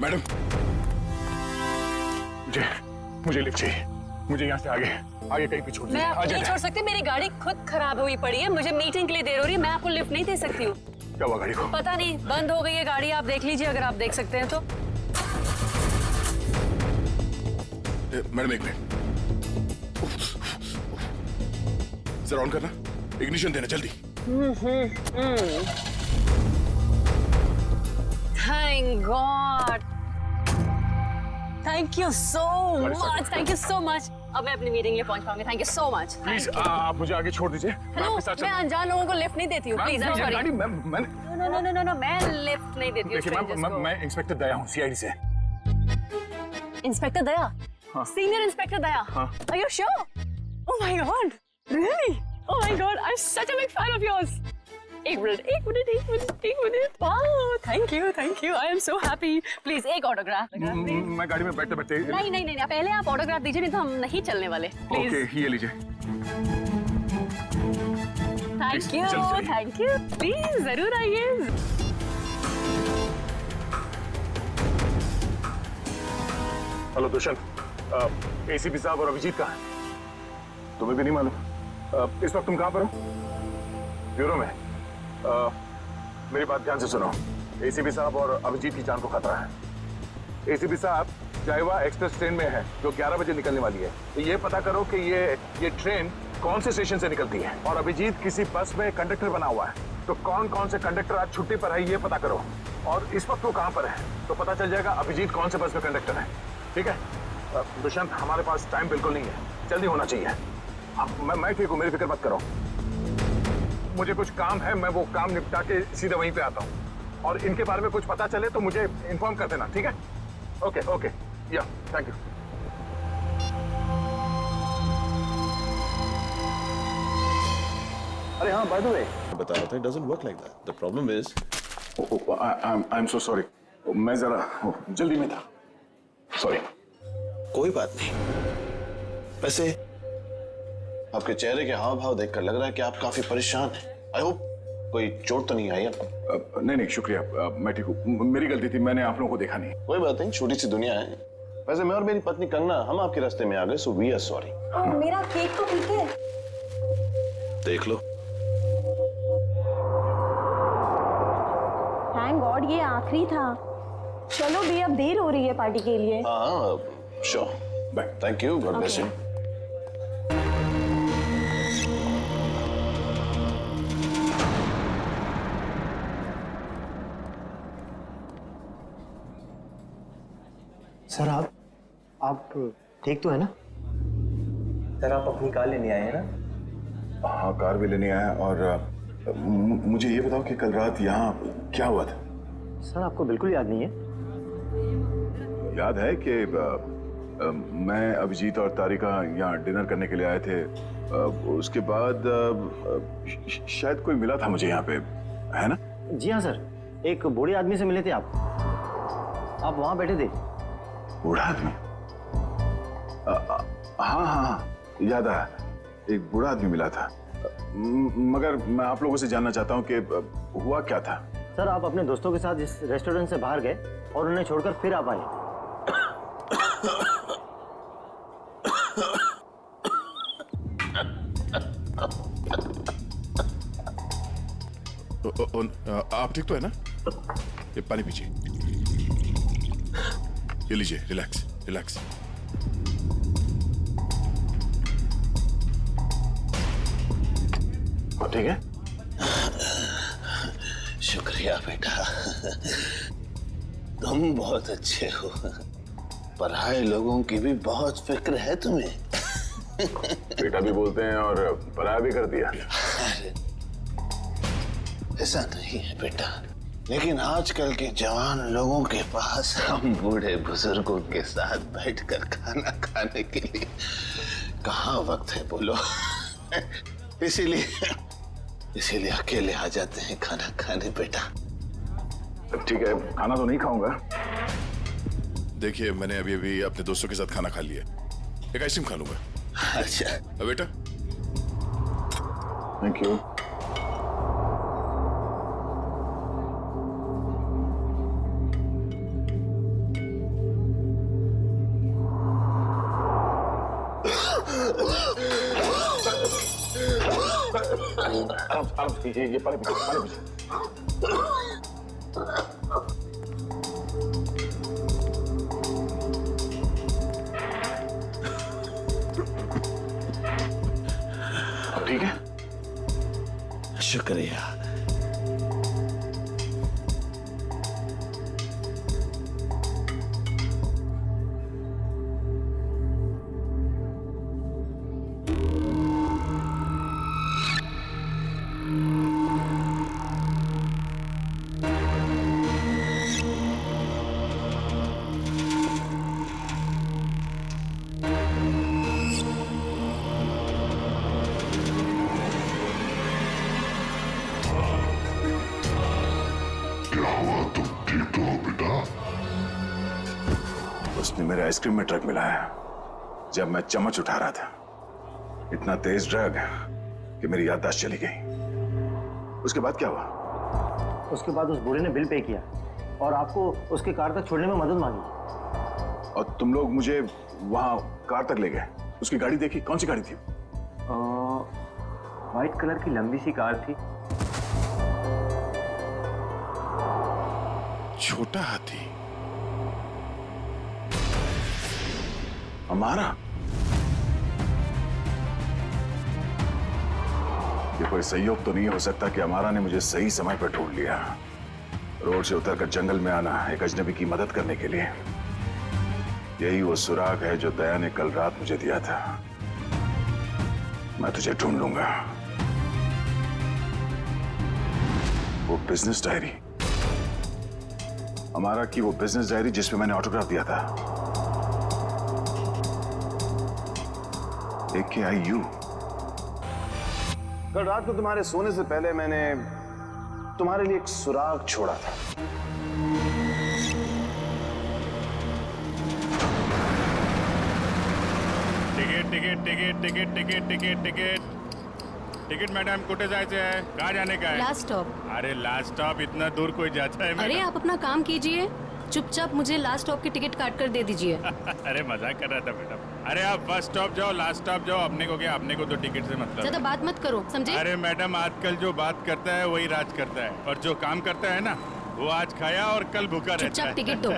Madam, मुझे lift चाहिए। मुझे यहाँ से आगे कहीं भी छोड़ दीजिए। मैं आपको नहीं छोड़ सकती, मेरी गाड़ी खुद खराब हुई पड़ी है, मुझे मीटिंग के लिए देर हो रही है, मैं आपको लिफ्ट नहीं दे सकती हूँ। क्या हुआ गाड़ी को? पता नहीं, बंद हो गई है गाड़ी, आप देख लीजिए अगर आप देख सकते हैं तो। मैडम एक मिनट, जरा ऑन करना, इग्निशन देना जल्दी। Thank God, thank you so much, thank you so much. अब मैं अपनी मीटिंग लिए पहुंच पाऊंगी। Thank you so much. Please आप मुझे आगे छोड़ दीजिए। हेलो, मैं अनजान लोगों को लिफ्ट नहीं देती हूँ, please. I am sorry. No, मैं लिफ्ट नहीं देती हूँ स्ट्रेंजर्स को। मैं इंस्पेक्टर दया हूँ, सीआईडी से। इंस्पेक्टर दया? हाँ। सीनियर इंस्पेक्टर दया? हाँ। Are you sure? Oh my God, really? Oh my God, I'm such a big fan of yours. एक minute. Wow, thank you. I am so happy. Please एक autograph. मैं गाड़ी में बैठते बैठते। नहीं, पहले आप ऑटोग्राफ दीजिए, नहीं तो हम नहीं चलने वाले। प्लीज। ओके, ये लीजिए। Thank you. प्लीज जरूर आइए। हेलो दुष्यंत, एसीपी साहब और अभिजीत कहाँ हैं? तुम्हें भी नहीं मालूम? इस वक्त तुम कहाँ पर हो? ब्यूरो में। मेरी बात ध्यान से सुनो। एसीपी साहब और अभिजीत की जान को खतरा है। एसीपी साहब जायवा एक्सप्रेस ट्रेन में है जो 11 बजे निकलने वाली है। तो ये पता करो कि ये ट्रेन कौन से स्टेशन से निकलती है। और अभिजीत किसी बस में कंडक्टर बना हुआ है, तो कौन से कंडक्टर आज छुट्टी पर है ये पता करो। और इस वक्त वो कहाँ पर है तो पता चल जाएगा अभिजीत कौन से बस में कंडक्टर है। ठीक है दुष्यंत, हमारे पास टाइम बिल्कुल नहीं है, जल्दी होना चाहिए। मैं ठीक हूँ, मेरी फिक्र मत करो। मुझे कुछ काम है, मैं वो काम निपटा के सीधे वहीं पे आता हूँ। और इनके बारे में कुछ पता चले तो मुझे इन्फॉर्म कर देना, ठीक है? ओके, या थैंक यू। अरे हाँ, बाय द वे बता रहा था, it doesn't work like that. The problem is I am so sorry, मैं जरा जल्दी में था, सॉरी। कोई बात नहीं। वैसे आपके चेहरे के हाव भाव देखकर लग रहा है कि आप काफी परेशान हैं। आई होप कोई चोट तो नहीं आई आपको? नहीं शुक्रिया, मैं ठीक हूँ। मेरी गलती थी, मैंने आप लोगों को देखा नहीं। कोई बात नहीं, छोटी सी दुनिया है। वैसे मैं और मेरी पत्नी कंगना हम आपके रास्ते में आ गए, सो वी आर सॉरी। मेरा केक तो ठीक है। देख लो। थैंक गॉड ये आखिरी था। चलो भी, अब देर हो रही है पार्टी के लिए। हाँ sure, bye. Thank you, God bless you. Sir आप ठीक तो है ना? सर आप अपनी कार लेने आए हैं ना? हाँ, कार भी लेने आया। और मुझे ये बताओ कि कल रात यहाँ क्या हुआ था? सर आपको बिल्कुल याद नहीं है? याद है कि मैं, अभिजीत और तारिका यहाँ डिनर करने के लिए आए थे। उसके बाद शायद कोई मिला था मुझे यहाँ पे, है ना? जी हाँ सर, एक बूढ़े आदमी से मिले थे आप वहाँ बैठे थे। बूढ़ा आदमी? हाँ, याद आया, एक बूढ़ा आदमी मिला था। मगर मैं आप लोगों से जानना चाहता हूँ कि हुआ क्या था? सर आप अपने दोस्तों के साथ इस रेस्टोरेंट से बाहर गए और उन्हें छोड़कर फिर आप आए। आप ठीक तो है ना? ये पानी पीजिए, ये लीजिए, रिलैक्स। ठीक है? शुक्रिया बेटा, तुम बहुत अच्छे हो। पराये लोगों की भी बहुत फिक्र है तुम्हें। बेटा भी बोलते हैं और पराया भी कर दिया। अरे ऐसा नहीं है बेटा, लेकिन आजकल के जवान लोगों के पास हम बूढ़े बुजुर्गों के साथ बैठकर खाना खाने के लिए कहाँ वक्त है बोलो। इसीलिए अकेले आ जाते हैं खाना खाने बेटा। ठीक है, खाना तो नहीं खाऊंगा। देखिए, मैंने अभी अपने दोस्तों के साथ खाना खा लिया, एक आइसक्रीम खा लूंगा। अच्छा बेटा, थैंक यू। आराम से, ये पानी पीछे। अब ठीक है? शुक्रिया। उसने मेरे आइसक्रीम में ड्रग मिलाया जब मैं चम्मच उठा रहा था। इतना तेज ड्रग कि मेरी याददाश्त चली गई। उसके बाद क्या हुआ? उसके बाद उस बूढ़े ने बिल पे किया और आपको उसके कार तक छोड़ने में मदद मांगी। और तुम लोग मुझे वहां कार तक ले गए। उसकी गाड़ी देखी? कौन सी गाड़ी थी? व्हाइट कलर की लंबी सी कार थी। छोटा हाथी हमारा? ये कोई संयोग तो नहीं हो सकता कि हमारा ने मुझे सही समय पर ढूंढ लिया। रोड से उतरकर जंगल में आना एक अजनबी की मदद करने के लिए। यही वो सुराग है जो दया ने कल रात मुझे दिया था। मैं तुझे ढूंढ लूंगा। वो बिजनेस डायरी, हमारा की वो बिजनेस डायरी जिसमें मैंने ऑटोग्राफ दिया था। AKIU। कल रात को तुम्हारे सोने से पहले मैंने तुम्हारे लिए एक सुराग छोड़ा था। Ticket ticket ticket ticket ticket ticket ticket ticket madam कुठे जायचं आहे? कहाँ जाने का है? Last stop. अरे लास्ट स्टॉप इतना दूर कोई जाता है? अरे आप अपना काम कीजिए, चुपचाप मुझे लास्ट स्टॉप की टिकट काट कर दे दीजिए। अरे मजाक कर रहा था मैडम। अरे आप फर्स्ट स्टॉप जाओ, लास्ट स्टॉप जाओ, अपने को क्या? अपने को तो टिकट से मतलब ज्यादा है। बात मत करो, समझे? अरे मैडम आजकल जो बात करता है वही राज करता है, और जो काम करता है ना वो आज खाया और कल भूखा रहता चुपचाप है। टिकट दो।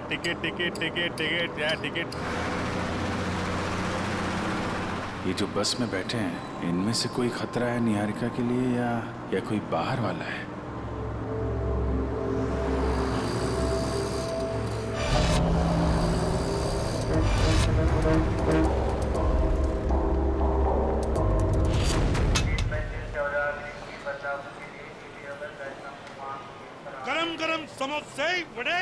टिकट टिकट टिकट टिकट या टिकट। ये जो बस में बैठे हैं इनमें से कोई खतरा है निहारिका के लिए या कोई बाहर वाला है? गरम गरम समोसे वड़े।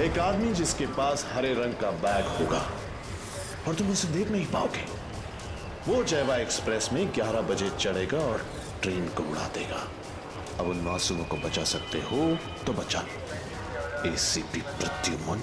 एक आदमी जिसके पास हरे रंग का बैग होगा और तुम उसे देख नहीं पाओगे, वो जयवा एक्सप्रेस में 11 बजे चढ़ेगा और ट्रेन को उड़ा देगा। अब उन मासूमों को बचा सकते हो तो बचा लो। ACP प्रद्युमन।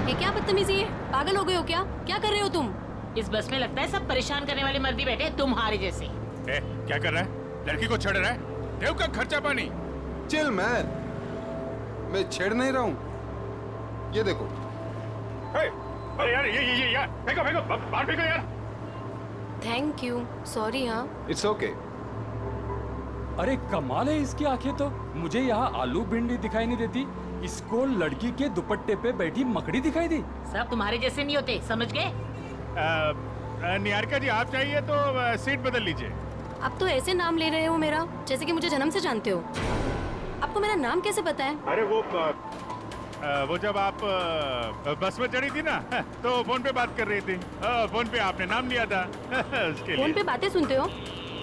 ये क्या बदतमीजी है? पागल हो गए हो क्या? क्या कर रहे हो तुम? इस बस में लगता है सब परेशान करने वाले मर्दी बैठे हैं तुम्हारे जैसे। क्या कर रहा है? लड़की को छेड़ रहा है? देव का खर्चा पानी। चिल मैन, मैं छेड़ नहीं रहा हूँ। ये देखो। अरे यार ये यार फेंको फेंको बाहर फेंको यार। Thank you, sorry. हाँ इट्स ओके। अरे कमाल है इसकी आंखें तो। मुझे यहाँ आलू भिंडी दिखाई नहीं देती, इसको लड़की के दुपट्टे पे बैठी मकड़ी दिखाई दी। सब तुम्हारे जैसे नहीं होते, समझ गए? निहारिका जी आप चाहिए तो सीट बदल लीजिए। आप तो ऐसे नाम ले रहे हो मेरा जैसे कि मुझे जन्म से जानते हो। आपको मेरा नाम कैसे पता है? अरे वो जब आप बस में चढ़ी थी ना तो फोन पे बात कर रही थी। फोन पे आपने नाम लिया था उसके फोन लिए। पे बातें सुनते हो?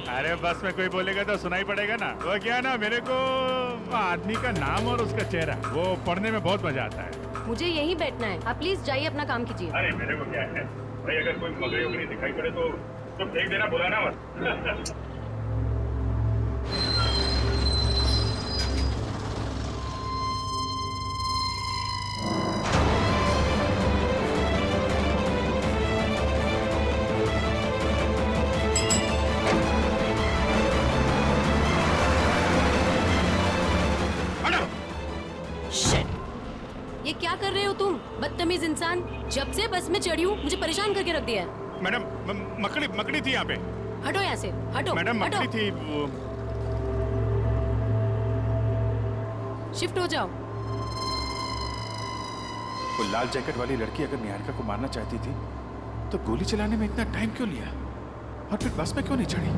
अरे बस में कोई बोलेगा तो सुनाई पड़ेगा ना। वो क्या ना, मेरे को आदमी का नाम और उसका चेहरा वो पढ़ने में बहुत मजा आता है। मुझे यहीं बैठना है, आप प्लीज जाइए अपना काम कीजिए। अरे मेरे को क्या है भाई, अगर कोई मकड़ी उकड़ी दिखाई पड़े तो तुम फेंक देना, बुलाना मत। ये क्या कर रहे हो तुम, बदतमीज इंसान? जब से बस में चढ़ी हूँ मुझे परेशान करके रख दिया है। मैडम मकड़ी थी यहाँ पे। हटो यहाँ से, हटो। मैडम हटो। मकड़ी थी वो। शिफ्ट हो जाओ। वो लाल जैकेट वाली लड़की अगर निहारिका को मारना चाहती थी तो गोली चलाने में इतना टाइम क्यों लिया, और फिर बस में क्यों नहीं चढ़ी?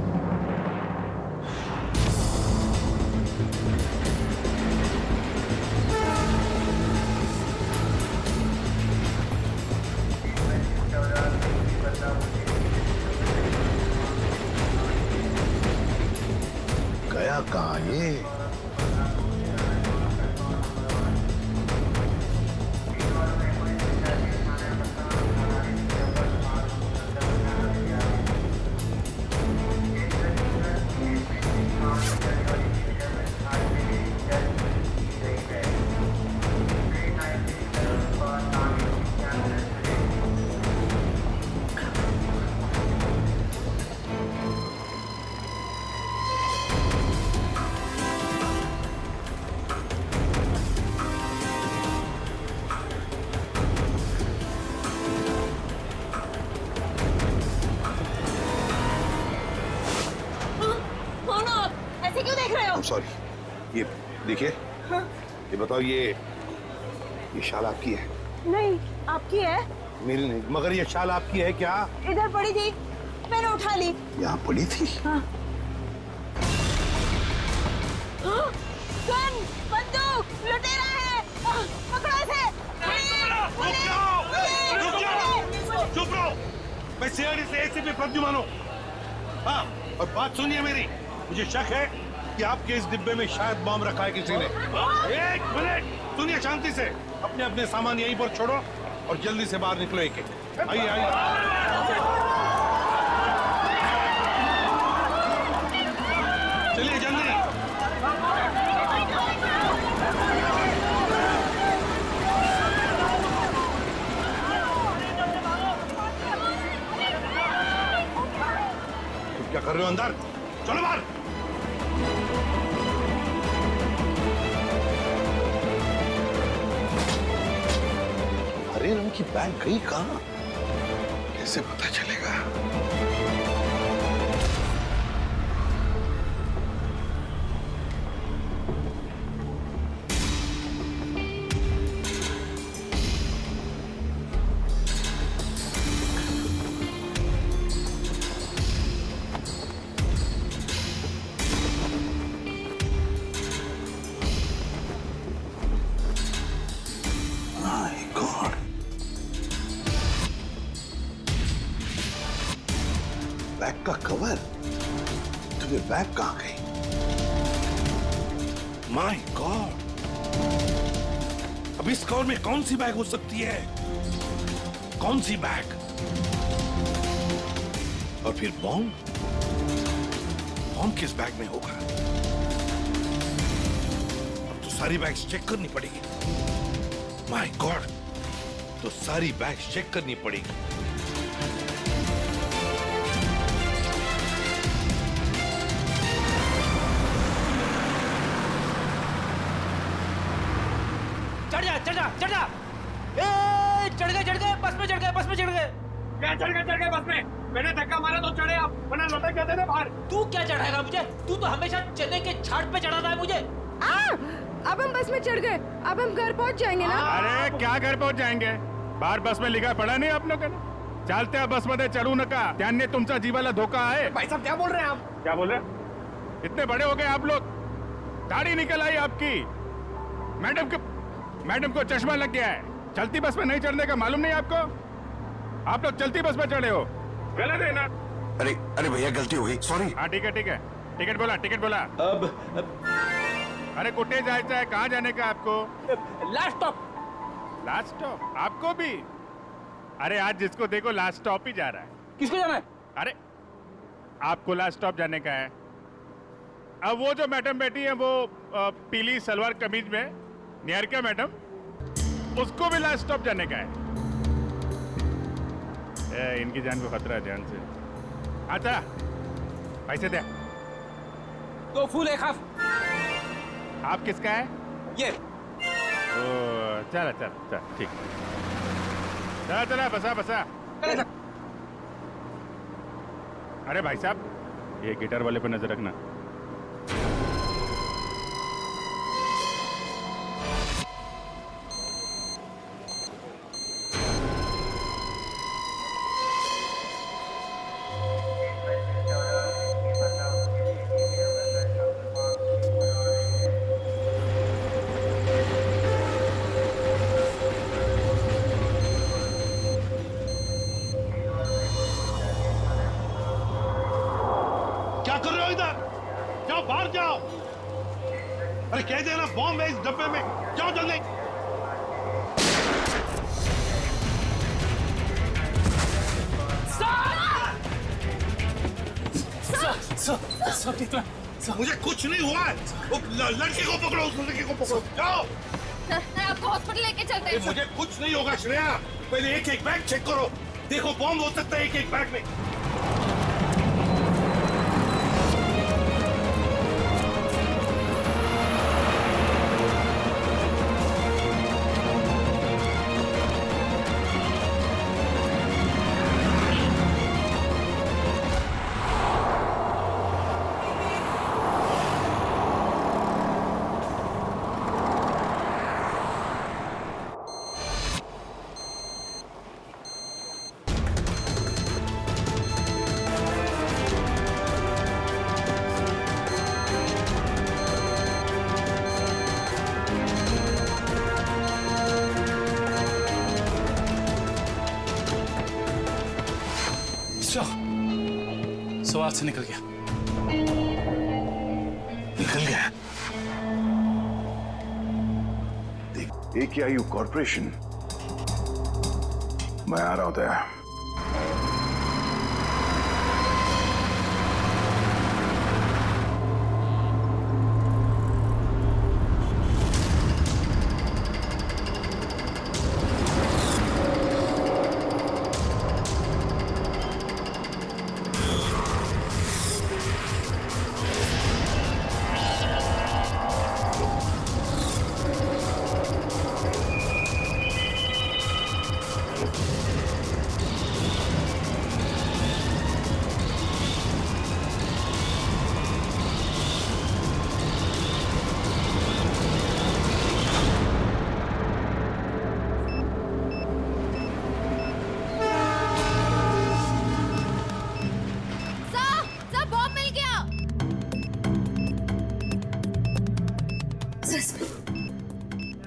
गया कहाँ ये? ऐसे क्यों देख रहे हो? सॉरी, ये देखिए, ये बताओ, ये शाल आपकी है? नहीं, आपकी है। मेरी नहीं, मगर ये शाल आपकी है क्या? इधर पड़ी थी, मैंने उठा ली। यहाँ पड़ी थी? हाँ। गन, बंदूक, लुटेरा है, पकड़ो इसे। चुप रहो, मैं सीआईडी से एसीपी प्रद्युमन हूँ। हाँ, और बात सुनिए मेरी, मुझे शक है कि आपके इस डिब्बे में शायद बम रखा है किसी ने। एक मिनट सुनिए शांति से, अपने अपने सामान यहीं पर छोड़ो और जल्दी से बाहर निकलो। एक आइए आइए। चलिए जल्दी। तुम क्या कर रहे हो अंदर? चलो बाहर। हरे रंग की बैग गई कहाँ? कैसे पता चलेगा? बैग का कवर? तो ये बैग कहाँ गई? My God! अब इस कवर में कौन सी बैग हो सकती है? कौन सी बैग? और फिर बॉम्ब? बॉम्ब किस बैग में होगा? अब तो सारी बैग्स चेक करनी पड़ेगी। My God! तो सारी बैग्स चेक करनी पड़ेगी। चढ़ जा। ए, चढ़ गए, बस में चढ़ गए। क्या चढ़ गए बस में? मैंने धक्का मारा तो चढ़े आप, वरना लौटा क्या देते बाहर। तू क्या चढ़ाएगा मुझे? तू तो हमेशा चने के झाड़ पे चढ़ाता है मुझे। अब हम बस में चढ़ गए, अब हम घर पहुंच जाएंगे ना? अरे क्या घर पहुंच जाएंगे? बाहर बस में लिखा पड़ा नहीं आप लोगों ने? चालते बस मध्ये चढ़ू नका, त्याने तुमचा जीवाला धोका है। भाई साहब क्या बोल रहे हैं आप? क्या बोल रहे? इतने बड़े हो गए आप लोग, दाढ़ी निकल आई आपकी। मैडम को चश्मा लग गया है। चलती बस में नहीं चढ़ने का मालूम नहीं आपको? आप लोग चलती बस में चढ़े हो, गलत है ना? अरे भैया गलती हो गई, सॉरी। हाँ ठीक है। टिकट बोला। अब अरे कुटे जायचं है? कहाँ जाने का आपको? लास्ट स्टॉप आपको भी? अरे आज जिसको देखो लास्ट स्टॉप ही जा रहा है। किसको जाना है? अरे आपको लास्ट स्टॉप जाने का है। अब वो जो मैडम बैठी है वो पीली सलवार कमीज में, निहारिका मैडम, उसको भी लास्ट स्टॉप जाने का है। इनकी जान को खतरा है, ध्यान से। अच्छा पैसे दे। 2 फूल 1 हाफ। आप किसका है? ये ओ चला चल चल ठीक। चला चला बसा बसा। अरे भाई साहब, ये गिटार वाले पे नजर रखना। क्या कर रहे हो इधर? जाओ बाहर जाओ। अरे कह देना बॉम्ब है इस डब्बे में, जाओ जल्दी। मुझे कुछ नहीं हुआ है। वो लड़की को पकड़ो, उस लड़की को पकड़ो, जाओ। आपको हॉस्पिटल लेके चलते हैं। मुझे कुछ नहीं होगा श्रेया। पहले एक एक बैग चेक करो, देखो बॉम्ब हो सकता है एक एक बैग में। सवाल से निकल गया। निकल गया। देख AKIU कॉर्पोरेशन, मैं आ रहा हूं तैयार।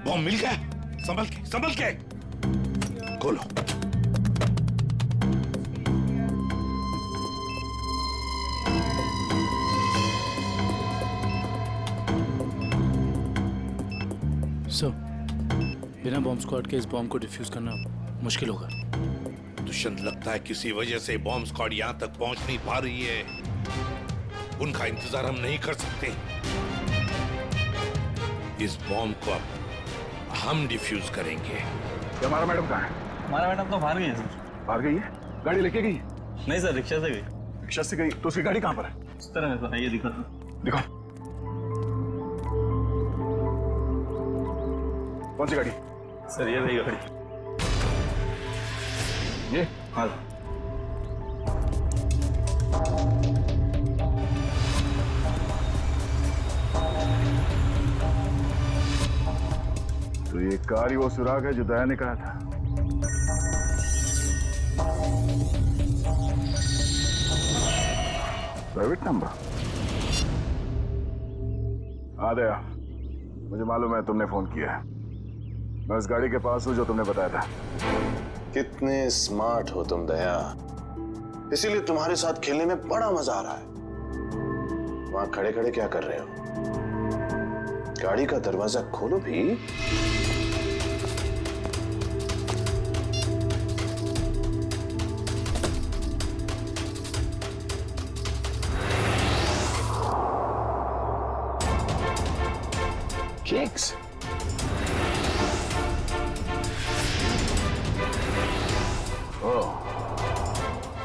बॉम्ब मिल गया। संभल के खोलो। सर, बिना बॉम्ब स्क्वाड के इस बॉम्ब को डिफ्यूज करना मुश्किल होगा। दुष्यंत, लगता है किसी वजह से बॉम्ब स्क्वाड यहाँ तक पहुंच नहीं पा रही है। उनका इंतजार हम नहीं कर सकते। इस बॉम्ब को अब हम डिफ्यूज करेंगे। हमारा मैडम कहाँ है? हमारा मैडम तो बाहर गई है सर। बाहर गई है? गाड़ी लेके गई? नहीं सर, रिक्शा से गई। रिक्शा से गई? तो उसकी गाड़ी कहाँ पर है? इस तरह में तो है, ये दिखा था। दिखाओ। कौन सी गाड़ी? सर ये रही गाड़ी। ये? हाँ। तो ये कार ही वो सुराग है जो दया ने कहा था। Private number? हाँ दया, मुझे मालूम है तुमने फोन किया है। मैं उस गाड़ी के पास हूं जो तुमने बताया था। कितने स्मार्ट हो तुम दया, इसीलिए तुम्हारे साथ खेलने में बड़ा मजा आ रहा है। वहां खड़े खड़े क्या कर रहे हो? गाड़ी का दरवाजा खोलो भी।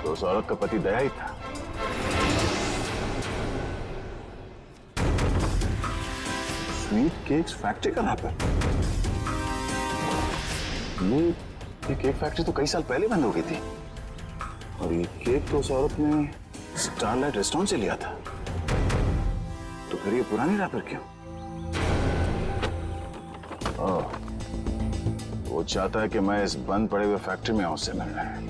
तो उस औरत का पति दया ही था। स्वीट केक्स फैक्ट्री का रैपर। ये केक फैक्ट्री तो कई साल पहले बंद हो गई थी, और ये केक तो उस औरत ने स्टारलाइट रेस्टोरेंट से लिया था। तो फिर ये पुरानी रैपर क्यों? ओह, वो चाहता है कि मैं इस बंद पड़े हुए फैक्ट्री में आऊं उससे मिलने।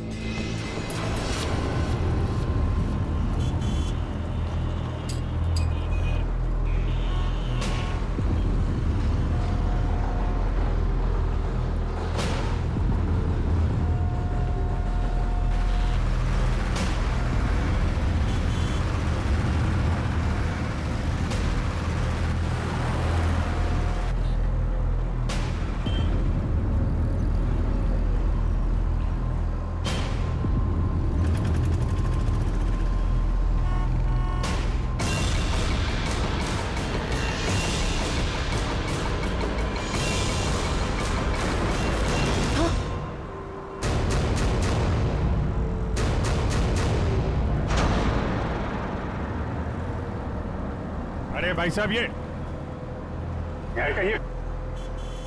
अरे भाई साहब, ये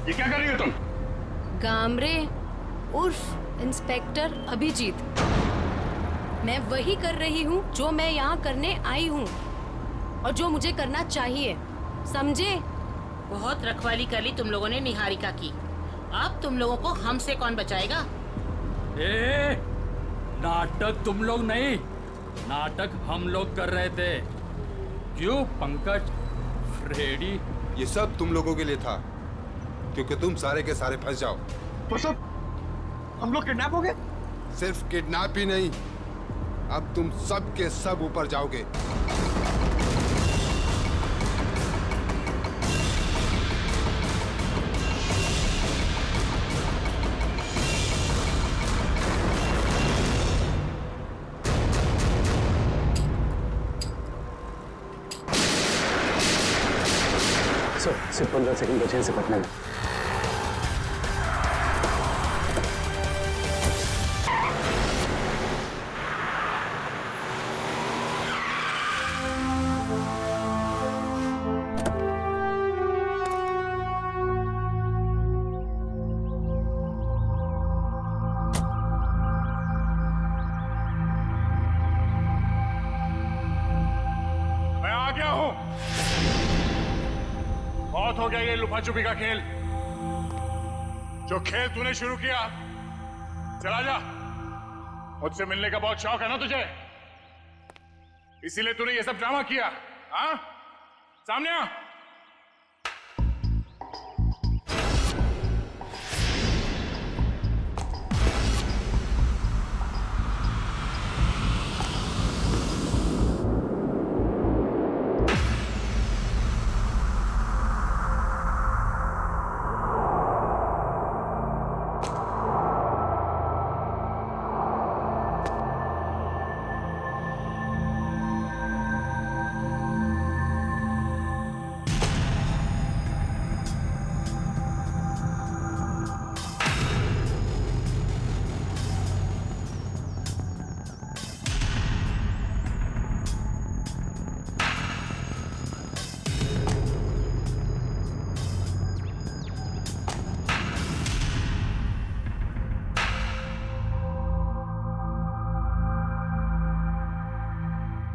क्या कर रही हो तुम? गामरे उर्फ इंस्पेक्टर अभिजीत, मैं वही कर रही हूँ जो मैं यहाँ करने आई हूँ और जो मुझे करना चाहिए, समझे? बहुत रखवाली कर ली तुम लोगों ने निहारिका की। अब तुम लोगों को हमसे कौन बचाएगा? ए, नाटक तुम लोग नहीं, नाटक हम लोग कर रहे थे। क्यों पंकज, फ्रेडी? ये सब तुम लोगों के लिए था, क्योंकि तुम सारे के सारे फंस जाओ। तो सब हम लोग किडनैप हो गए? सिर्फ किडनैप ही नहीं, अब तुम सब के सब ऊपर जाओगे। सर, सिर्फ 15 सेकंड बचे हैं इसे पटने में। मैं आ गया हूं। बहुत हो गया ये लुका छुपी का खेल। जो खेल तूने शुरू किया, चला जा। मुझसे मिलने का बहुत शौक है ना तुझे, इसीलिए तूने ये सब ड्रामा किया। हाँ, सामने आ।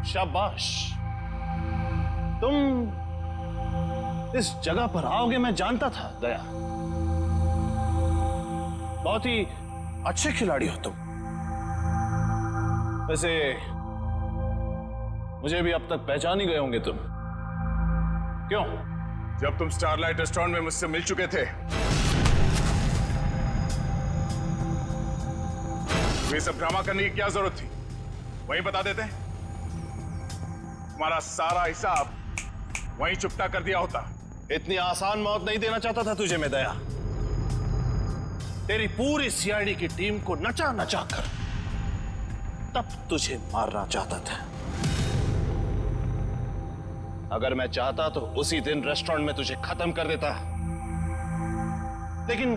शाबाश, तुम इस जगह पर आओगे मैं जानता था दया। बहुत ही अच्छे खिलाड़ी हो तुम। वैसे मुझे भी अब तक पहचान ही गए होंगे तुम। क्यों? जब तुम स्टारलाइट रेस्टोरेंट में मुझसे मिल चुके थे, ये सब ड्रामा करने की क्या जरूरत थी? वहीं बता देते, तुम्हारा सारा हिसाब वहीं चुकता कर दिया होता। इतनी आसान मौत नहीं देना चाहता था तुझे मैं दया। तेरी पूरी सीआईडी की टीम को नचा नचा कर तब तुझे मारना चाहता था। अगर मैं चाहता तो उसी दिन रेस्टोरेंट में तुझे खत्म कर देता, लेकिन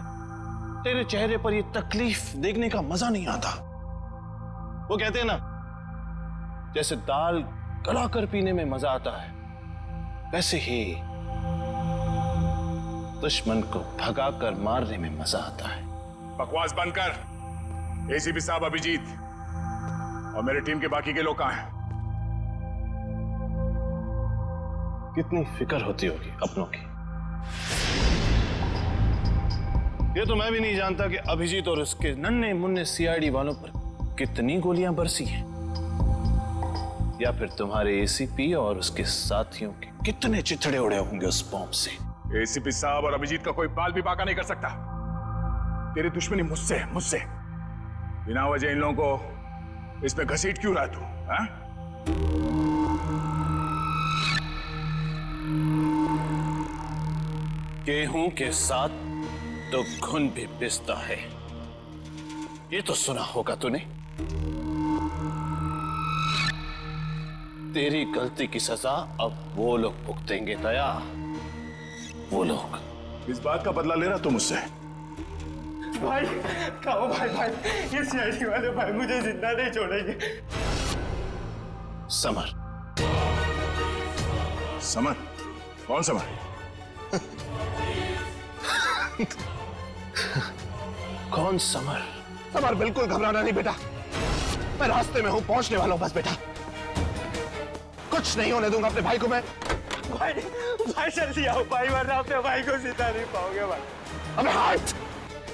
तेरे चेहरे पर यह तकलीफ देखने का मजा नहीं आता। वो कहते हैं ना, जैसे दाल गलाकर पीने में मजा आता है, वैसे ही दुश्मन को भगाकर मारने में मजा आता है। बकवास बंद कर। एसीपी साहब, अभिजीत और मेरी टीम के बाकी के लोग कहां हैं? कितनी फिक्र होती होगी अपनों की। ये तो मैं भी नहीं जानता कि अभिजीत और उसके नन्हे मुन्ने सीआईडी वालों पर कितनी गोलियां बरसी हैं, या फिर तुम्हारे एसीपी और उसके साथियों के कितने चिथड़े उड़े होंगे उस बॉम्ब से। एसीपी साहब और अभिजीत का कोई बाल भी बाका नहीं कर सकता। तेरी दुश्मनी मुझसे मुझसे बिना वजह इन लोगों को इस पे घसीट क्यों रहा तू? हाँ? गेहूं के साथ तो घुन भी पिसता है, ये तो सुना होगा तूने। तेरी गलती की सजा अब वो लोग भुगतेंगे दया, वो लोग। इस बात का बदला ले रहा तू मुझसे? भाई खाओ भाई, ये सीआईडी वाले भाई मुझे जिंदा नहीं छोड़ेंगे। समर। समर? कौन समर? कौन समर? समर, बिल्कुल घबराना नहीं बेटा, मैं रास्ते में हूं, पहुंचने वाला हूं बस बेटा। कुछ नहीं होने दूंगा अपने भाई को मैं। भाई जल्दी आओ भाई, वरना अपने भाई को जिंदा नहीं पाओगे भाई। अबे हाथ!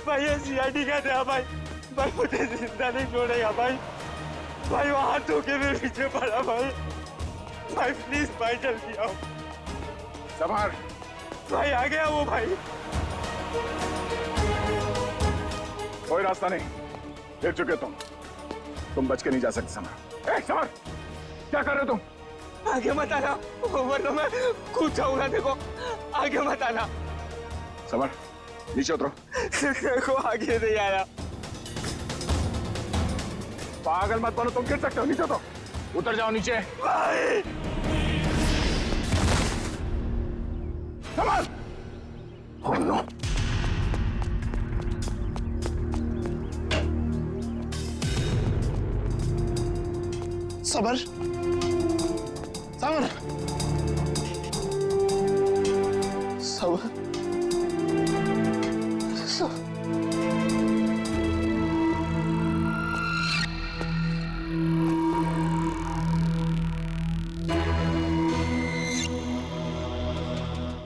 भाई ये सीआईडी का था भाई, मुझे जिंदा नहीं छोड़ेगा भाई। भाई वो हाथ धोके मेरे पीछे पड़ा भाई प्लीज भाई जल्दी आओ। समर! भाई आ गया वो भाई। कोई रास्ता नहीं, गिर चुके तुम बच के नहीं जा सकते समर। ए समर, क्या कर रहे हो तुम? आगे मत आना, वरना मैं कूद जाऊंगा। देखो आगे मत आना। समर नीचे उतरो। देखो आगे नहीं आया। पागल मत बनो, तुम गिर सकते हो। नीचे उतरो, उतर जाओ नीचे। भाई summer! Oh no! Summer, summer, summer,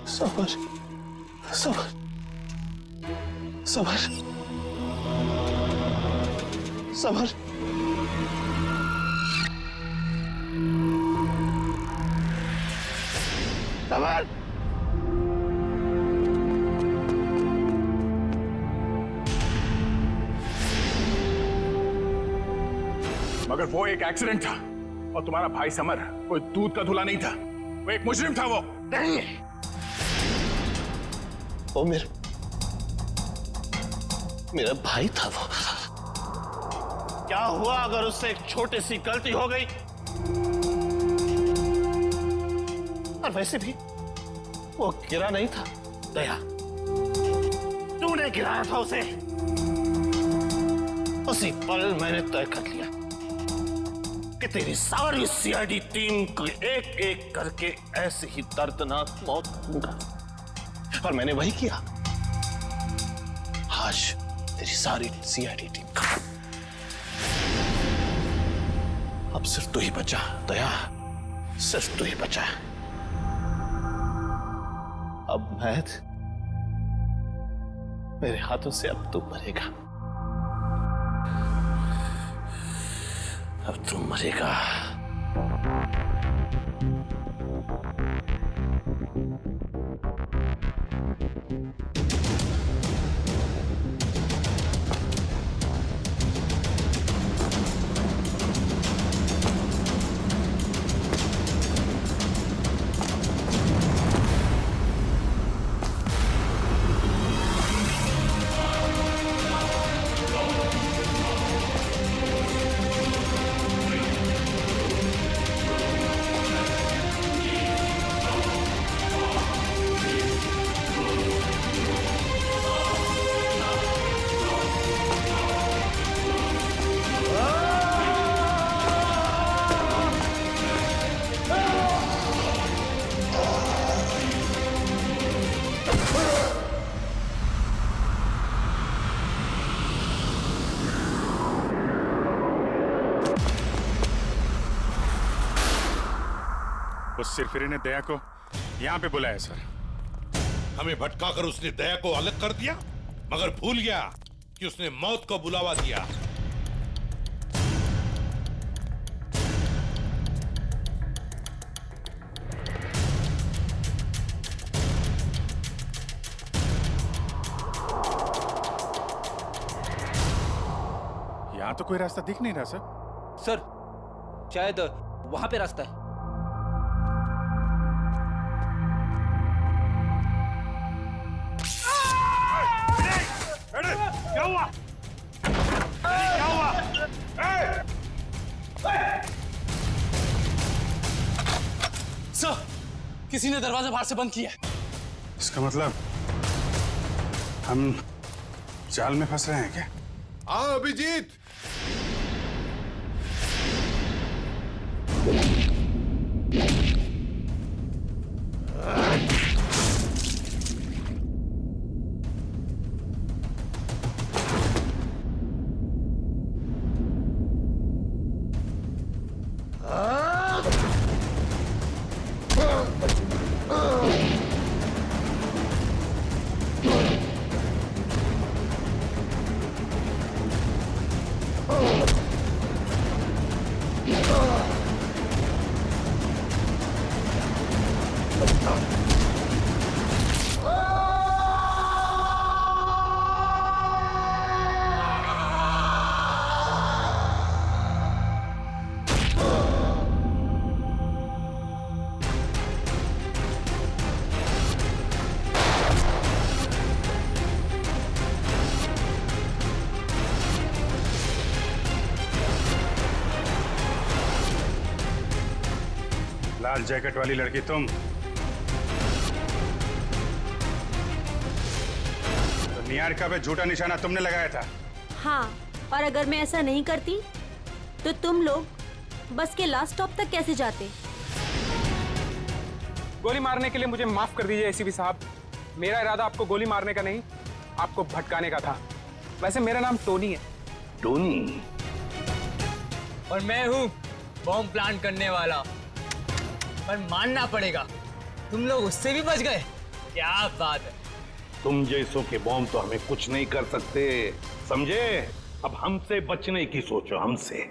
summer, summer, summer, summer, summer. मगर वो एक एक्सीडेंट था और तुम्हारा भाई समर कोई दूध का धुला नहीं था, वो एक मुजरिम था। वो नहीं, वो मेरा भाई था। वो क्या हुआ अगर उससे एक छोटी सी गलती हो गई? और वैसे भी वो गिरा नहीं था दया, तूने गिराया था उसे। उसी पल मैंने तय कर लिया कि तेरी सारी सीआईडी टीम को एक एक करके ऐसे ही दर्दनाक मौत दूंगा, और मैंने वही किया। आज तेरी सारी सीआईडी टीम का अब सिर्फ तू ही बचा दया, सिर्फ तू ही बचा। अब मेरे हाथों से अब तू मरेगा, अब तू मरेगा। उस सिरफिरे ने दया को यहाँ पे बुलाया सर। हमें भटकाकर उसने दया को अलग कर दिया, मगर भूल गया कि उसने मौत को बुलावा दिया। यहाँ तो कोई रास्ता दिख नहीं रहा सर। सर शायद वहां पे रास्ता है। क्या हुआ? क्या हुआ? सर किसी ने दरवाजा बाहर से बंद किया है। इसका मतलब हम जाल में फंस रहे हैं क्या? हाँ अभिजीत, लाल जैकेट वाली लड़की तुम? तो निहारिका पे झूठा निशाना तुमने लगाया था? हाँ, और अगर मैं ऐसा नहीं करती तो तुम लोग बस के लास्ट स्टॉप तक कैसे जाते? गोली मारने के लिए मुझे माफ कर दीजिए एसीपी साहब। मेरा इरादा आपको गोली मारने का नहीं, आपको भटकाने का था। वैसे मेरा नाम टोनी है। टोनी? और मैं हूँ बॉम्ब प्लांट करने वाला। पर मानना पड़ेगा तुम लोग उससे भी बच गए। क्या बात है। तुम जैसों के बॉम्ब तो हमें कुछ नहीं कर सकते, समझे? अब हमसे बचने की सोचो, हमसे।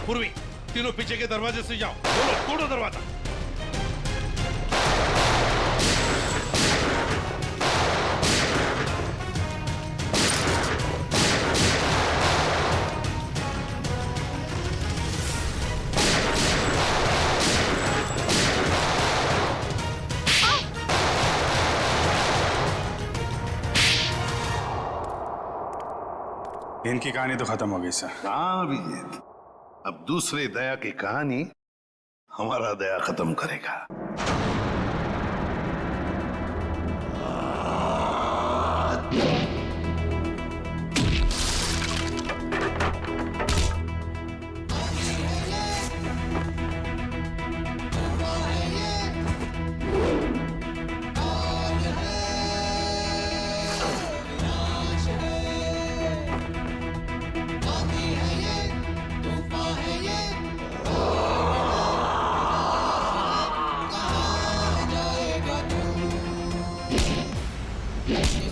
पूर्वी, तीनों पीछे के दरवाजे से जाओ। तोड़ो दरवाजा। इनकी कहानी तो खत्म हो गई सर। हाँ अभिजीत, अब दूसरे दया की कहानी हमारा दया खत्म करेगा। Yeah.